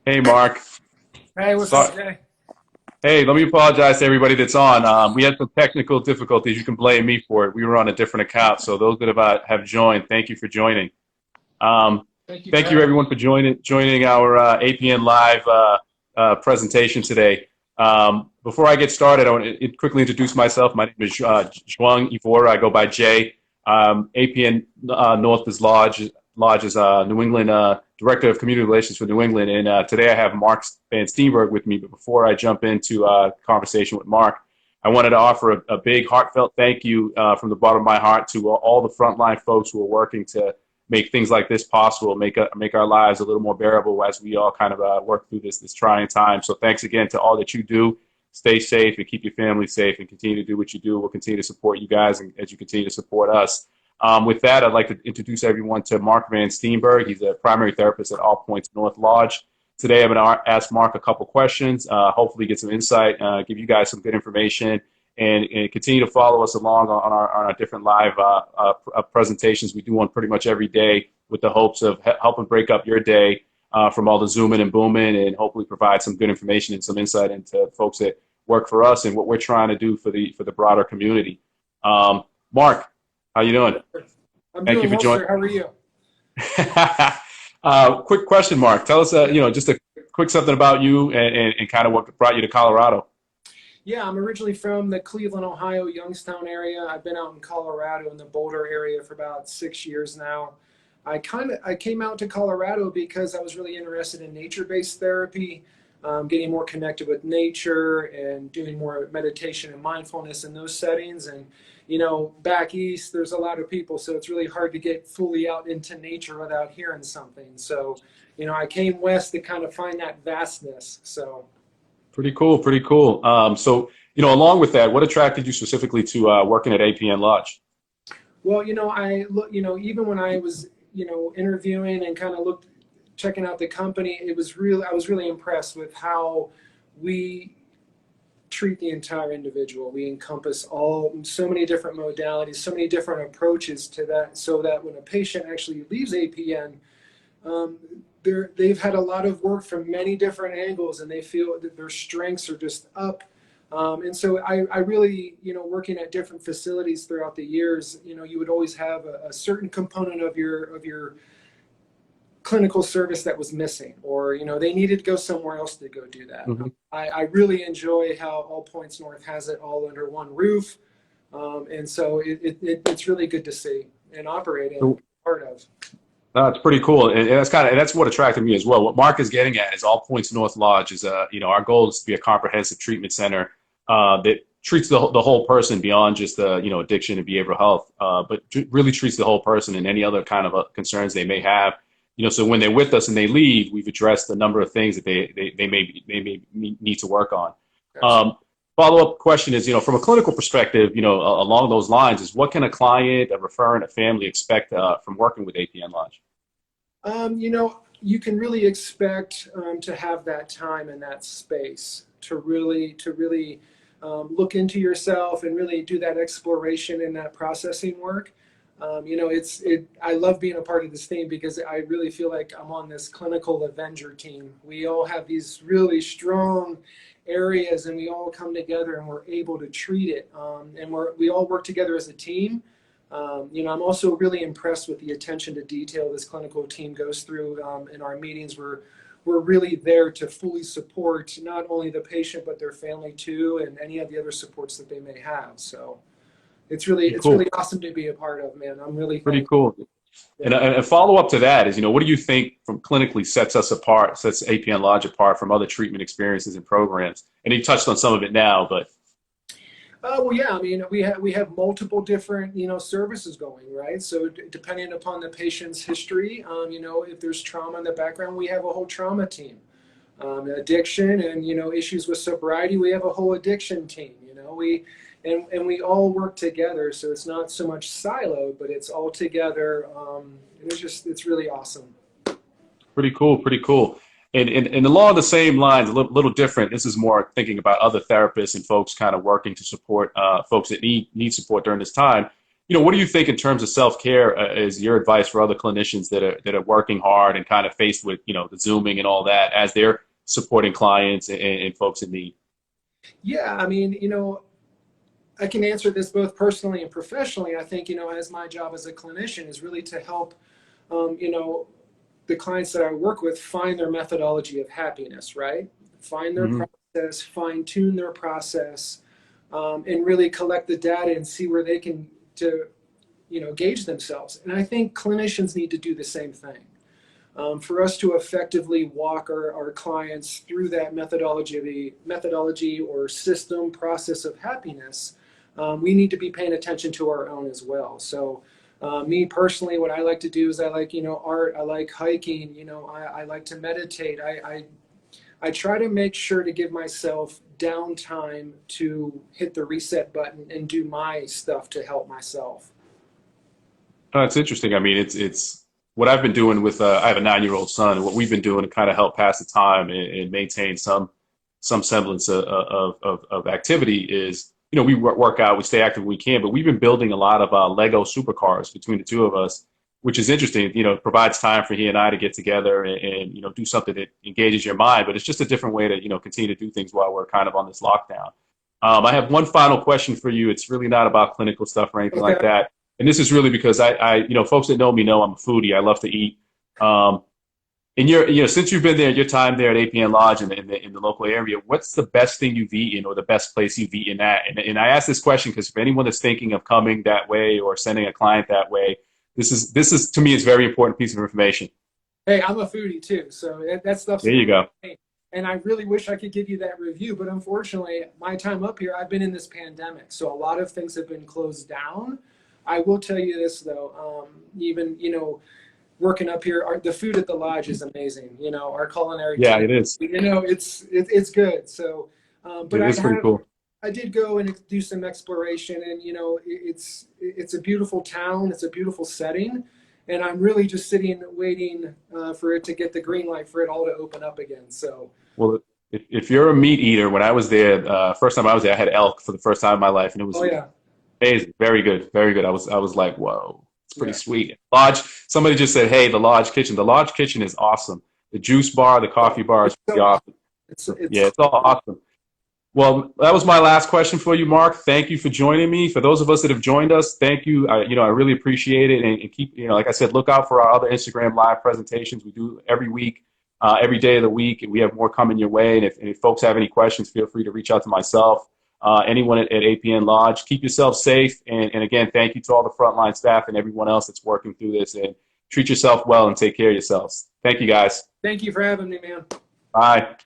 Hey, Mark. Hey, what's So, up, Jay? hey, let me apologize to everybody that's on. We had some technical difficulties. You can blame me for it. We were on a different account, so those that have joined, thank you for joining. Um, Thank you for Thank you, having me. everyone, for joining our APN Live presentation today. Before I get started, I want to quickly introduce myself. My name is Joao Evora. I go by Jay. APN North is Lodge is New England Director of Community Relations for New England, and today I have Mark Van Steenberg with me. But before I jump into conversation with Mark, I wanted to offer a big heartfelt thank you from the bottom of my heart to all the frontline folks who are working to make things like this possible, make our lives a little more bearable as we all kind of work through this trying time. So thanks again to all that you do. Stay safe and keep your family safe and continue to do what you do. We'll continue to support you guys and as you continue to support us. With that, I'd like to introduce everyone to Mark Van Steenberg. He's a primary therapist at All Points North Lodge. Today, I'm going to ask Mark a couple questions, hopefully get some insight, give you guys some good information, and continue to follow us along on our different live presentations we do on pretty much every day with the hopes of helping break up your day from all the zooming and booming and hopefully provide some good information and some insight into folks that work for us and what we're trying to do for the broader community. Mark, how you doing? I'm Thank you doing for well, joining. sir. How are you? Quick question, Mark. Tell us, just a quick something about you and kind of what brought you to Colorado. Yeah, I'm originally from the Cleveland, Ohio, Youngstown area. I've been out in Colorado in the Boulder area for about 6 years now. I came out to Colorado because I was really interested in nature-based therapy, getting more connected with nature and doing more meditation and mindfulness in those settings. And back east, there's a lot of people, so it's really hard to get fully out into nature without hearing something. So, I came west to kind of find that vastness. So. Pretty cool, pretty cool. Along with that, what attracted you specifically to working at APN Lodge? Well, I look, even when I was, interviewing and kind of checking out the company, I was really impressed with how we treat the entire individual. We encompass so many different modalities, so many different approaches to that, so that when a patient actually leaves APN, um, they've had a lot of work from many different angles, and they feel that their strengths are just up. And so I really, working at different facilities throughout the years, you would always have a certain component of your clinical service that was missing, or they needed to go somewhere else to go do that. Mhm. I really enjoy how All Points North has it all under one roof, and so it's really good to see and operate and So, be part of. it's pretty cool, and that's what attracted me as well. What Mark is getting at is All Points North Lodge is our goal is to be a comprehensive treatment center that treats the whole person beyond just addiction and behavioral health, but really treats the whole person and any other kind of concerns they may have. So when they're with us and they leave, we've addressed a number of things that they may need to work on. Gotcha. Um, Follow-up question is, from a clinical perspective, along those lines, is what can a client, a referent, a family expect from working with APN Lodge? You can really expect to have that time and that space to really look into yourself and really do that exploration and that processing work. I love being a part of this team because I really feel like I'm on this clinical Avenger team. We all have these really strong areas, and we all come together and we're able to treat it. And we all work together as a team. I'm also really impressed with the attention to detail this clinical team goes through in our meetings. We're really there to fully support not only the patient but their family too, and any of the other supports that they may have. So Pretty it's cool. really awesome to be a part of, man. I'm really Pretty thankful. cool. Yeah. And a follow-up to that is, what do you think from clinically sets us apart, sets APN Lodge apart from other treatment experiences and programs? And you touched on some of it now, but Well, yeah. I mean, we have multiple different services going, right? So depending upon the patient's history, if there's trauma in the background, we have a whole trauma team. Addiction and issues with sobriety, we have a whole addiction team. We all work together, so it's not so much siloed, but it's all together. And it's really awesome. pretty cool, pretty cool. And along the same lines, a little different. This is more thinking about other therapists and folks kind of working to support folks that need support during this time. what do you think in terms of self-care is your advice for other clinicians that are working hard and kind of faced with, the Zooming and all that as they're supporting clients and folks in need? Yeah, I mean, I can answer this both personally and professionally. I think, as my job as a clinician is really to help, the clients that I work with find their methodology of happiness, right? Find their Hmm. process, fine tune their process, and really collect the data and see where they can gauge themselves. And I think clinicians need to do the same thing. For us to effectively walk our clients through that methodology or system process of happiness, we need to be paying attention to our own as well. So me personally, what I like to do is I like, art, I like hiking, I like to meditate. I try to make sure to give myself downtime to hit the reset button and do my stuff to help myself. It's interesting. I mean, it's what I've been doing with. I have a 9-year-old son. What we've been doing to kind of help pass the time and maintain some semblance of activity is, we work out, we stay active when we can, but we've been building a lot of Lego supercars between the two of us, which is interesting. It provides time for he and I to get together and do something that engages your mind, but it's just a different way to, continue to do things while we're kind of on this lockdown. I have one final question for you. It's really not about clinical stuff or anything like Okay. that. And this is really because folks that know me know I'm a foodie. I love to eat. Um, and since you've been there, your time there at APN Lodge in the local area, what's the best thing you've eaten or the best place you've eaten at? And I ask this question because for anyone that's thinking of coming that way or sending a client that way, this is to me is a very important piece of information. Hey, I'm a foodie too, so that stuff's There in you go. my vein. And I really wish I could give you that review, but unfortunately, my time up here, I've been in this pandemic, so a lot of things have been closed down. I will tell you this though, even working up here, the food at the lodge is amazing. Our culinary Yeah, team, it is. it's good. So, but It is pretty cool. I did go and do some exploration, and it's a beautiful town. It's a beautiful setting, and I'm really just sitting waiting for it to get the green light for it all to open up again. So, Well, if you're a meat eater, when I was there, first time I was there, I had elk for the first time in my life, and it was oh yeah, amazing. Very good. Very good. I was like, whoa, it's pretty yeah, sweet. Lodge, somebody just said, hey, the Lodge Kitchen. The Lodge Kitchen is awesome. The juice bar, the coffee bar is it's pretty so awesome. awesome. Yeah, It's it's all awesome. Well, that was my last question for you, Mark. Thank you for joining me. For those of us that have joined us, thank you. I really appreciate it. And keep, like I said, look out for our other Instagram live presentations. We do every week, every day of the week, and we have more coming your way. And if folks have any questions, feel free to reach out to myself, anyone at APN Lodge. Keep yourself safe. And again, thank you to all the frontline staff and everyone else that's working through this. And treat yourself well and take care of yourselves. Thank you, guys. Thank you for having me, man. Bye.